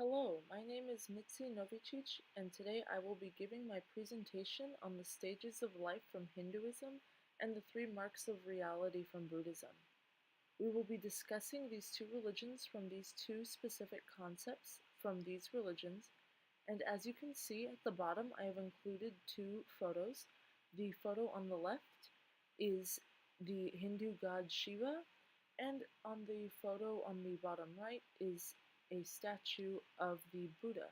Hello, my name is Mitzi Novicic, and today I will be giving my presentation on the stages of life from Hinduism and the three marks of reality from Buddhism. We will be discussing these two religions from these two specific concepts from these religions, and as you can see at the bottom, I have included two photos. The photo on the left is the Hindu god Shiva, and on the photo on the bottom right is a statue of the Buddha.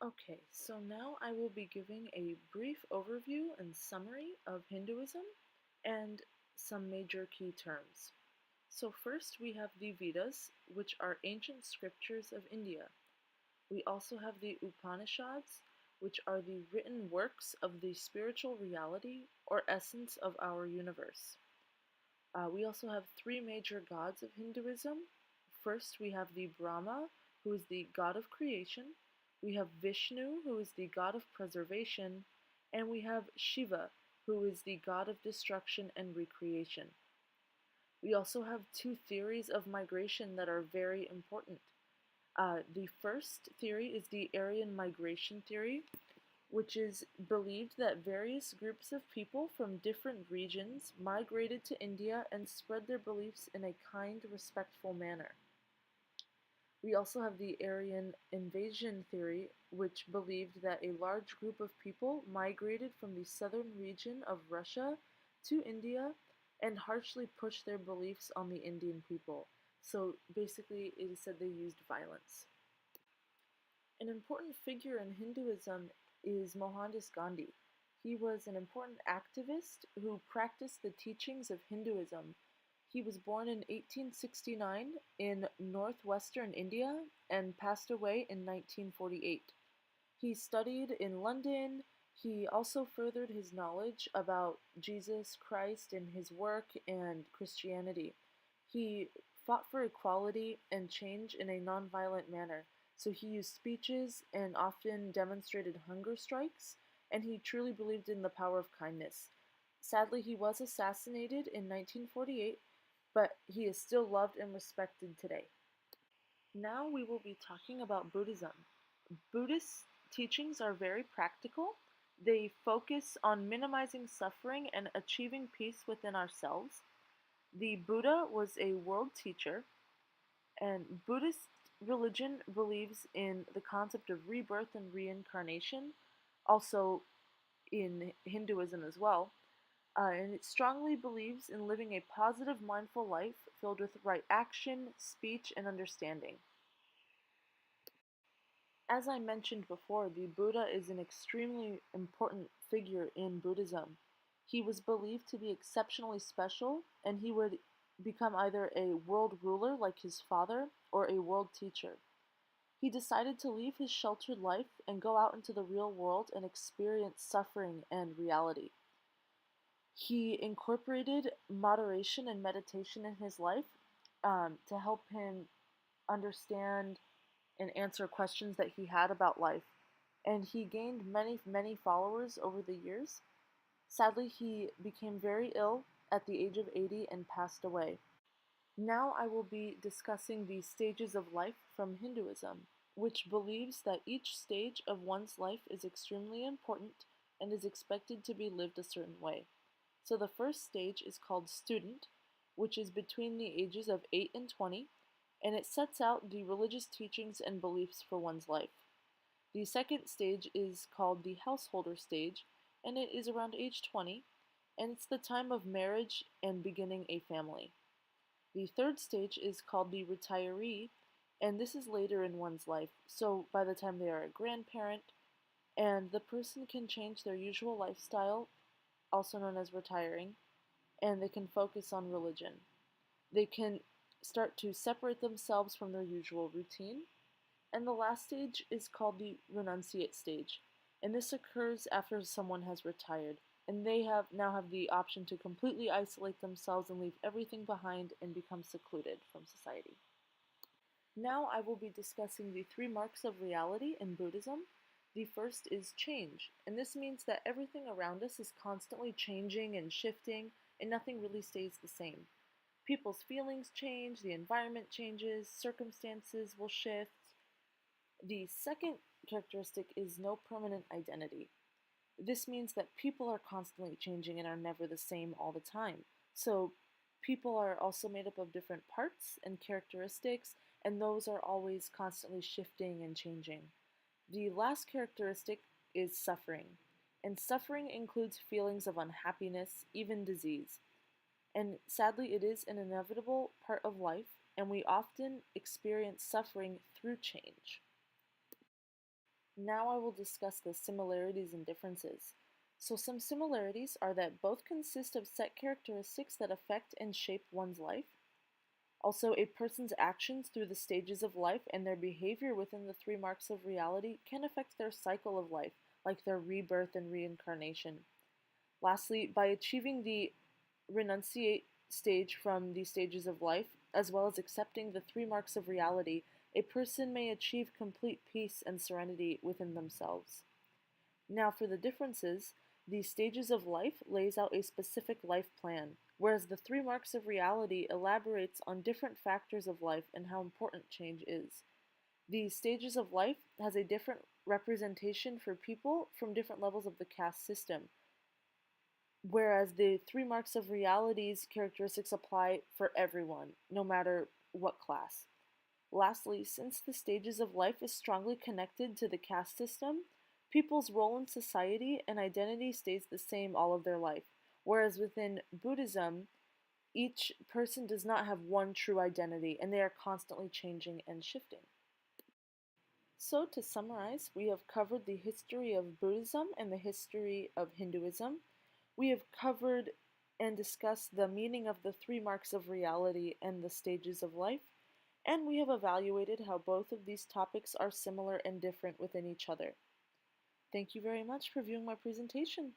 Okay, so now I will be giving a brief overview and summary of Hinduism and some major key terms. So first we have the Vedas, which are ancient scriptures of India. We also have the Upanishads, which are the written works of the spiritual reality or essence of our universe. We also have three major gods of Hinduism. First, we have the Brahma, who is the god of creation. We have Vishnu, who is the god of preservation. And we have Shiva, who is the god of destruction and recreation. We also have two theories of migration that are very important. The first theory is the Aryan migration theory, which is believed that various groups of people from different regions migrated to India and spread their beliefs in a kind, respectful manner. We also have the Aryan invasion theory, which believed that a large group of people migrated from the southern region of Russia to India and harshly pushed their beliefs on the Indian people. So basically, it is said they used violence. An important figure in Hinduism is Mohandas Gandhi. He was an important activist who practiced the teachings of Hinduism. He was born in 1869 in northwestern India and passed away in 1948. He studied in London. He also furthered his knowledge about Jesus Christ and his work and Christianity. He fought for equality and change in a nonviolent manner. So he used speeches and often demonstrated hunger strikes, and he truly believed in the power of kindness. Sadly, he was assassinated in 1948, but he is still loved and respected today. Now we will be talking about Buddhism. Buddhist teachings are very practical. They focus on minimizing suffering and achieving peace within ourselves. The Buddha was a world teacher, and Buddhist religion believes in the concept of rebirth and reincarnation, also in Hinduism as well. And it strongly believes in living a positive, mindful life filled with right action, speech, and understanding. As I mentioned before, the Buddha is an extremely important figure in Buddhism. He was believed to be exceptionally special, and he would become either a world ruler like his father or a world teacher. He decided to leave his sheltered life and go out into the real world and experience suffering and reality. He incorporated moderation and meditation in his life to help him understand and answer questions that he had about life. And he gained many, many followers over the years. Sadly, he became very ill at the age of 80 and passed away. Now I will be discussing the stages of life from Hinduism, which believes that each stage of one's life is extremely important and is expected to be lived a certain way. So the first stage is called student, which is between the ages of 8 and 20, and it sets out the religious teachings and beliefs for one's life. The second stage is called the householder stage, and it is around age 20, and it's the time of marriage and beginning a family. The third stage is called the retiree, and this is later in one's life, so by the time they are a grandparent, and the person can change their usual lifestyle, also known as retiring, and they can focus on religion. They can start to separate themselves from their usual routine. And the last stage is called the renunciate stage, and this occurs after someone has retired, and they now have the option to completely isolate themselves and leave everything behind and become secluded from society. Now I will be discussing the three marks of reality in Buddhism. The first is change, and this means that everything around us is constantly changing and shifting, and nothing really stays the same. People's feelings change, the environment changes, circumstances will shift. The second characteristic is no permanent identity. This means that people are constantly changing and are never the same all the time. So, people are also made up of different parts and characteristics, and those are always constantly shifting and changing. The last characteristic is suffering, and suffering includes feelings of unhappiness, even disease. And sadly, it is an inevitable part of life, and we often experience suffering through change. Now I will discuss the similarities and differences. So, some similarities are that both consist of set characteristics that affect and shape one's life. Also, a person's actions through the stages of life and their behavior within the three marks of reality can affect their cycle of life, like their rebirth and reincarnation. Lastly, by achieving the renunciate stage from the stages of life, as well as accepting the three marks of reality, a person may achieve complete peace and serenity within themselves. Now, for the differences, the stages of life lays out a specific life plan, whereas the three marks of reality elaborates on different factors of life and how important change is. The stages of life has a different representation for people from different levels of the caste system, whereas the three marks of reality's characteristics apply for everyone, no matter what class. Lastly, since the stages of life is strongly connected to the caste system, people's role in society and identity stays the same all of their life, whereas within Buddhism, each person does not have one true identity and they are constantly changing and shifting. So, to summarize, we have covered the history of Buddhism and the history of Hinduism. We have covered and discussed the meaning of the three marks of reality and the stages of life, and we have evaluated how both of these topics are similar and different within each other. Thank you very much for viewing my presentation.